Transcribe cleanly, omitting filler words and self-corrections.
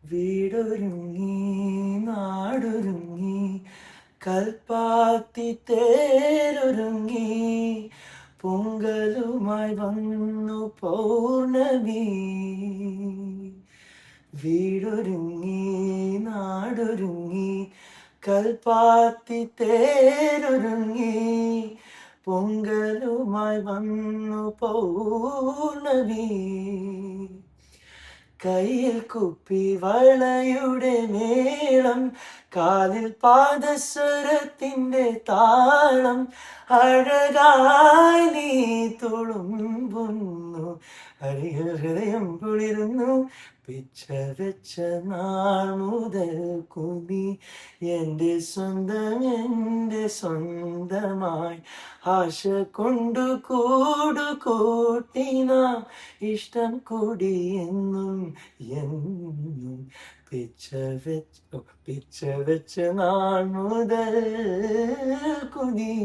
വീടൊരുങ്ങി നാടൊരുങ്ങി കൽപ്പാത്തി തേരൊരുങ്ങി പൊങ്കലുമായി വന്നു പൗർണമി. വീടൊരുങ്ങി നാടൊരുങ്ങി കൽപ്പാത്തി തേരൊരുങ്ങി പൊങ്കലുമായി വന്നു പൗർണമി. കയ്യിൽ കുപ്പി വളയുടെ മേളം, കാലിൽ പാദസ്വരത്തിൻ്റെ താളം. അഴകായി നീ തുളുമ്പുന്നു, അരിക ഹൃദയം കുളിരുന്നു. പിച്ച വെച്ച നാൾ മുതൽ കുനി എൻ്റെ സ്വന്തം, എൻ്റെ സ്വന്തമായി. ആശ കൊണ്ടു കൂടു കൂട്ടിന ഇഷ്ടം കൂടി എന്നും എന്നും. പിച്ച വെച്ച നാൾ മുതൽ കുനി.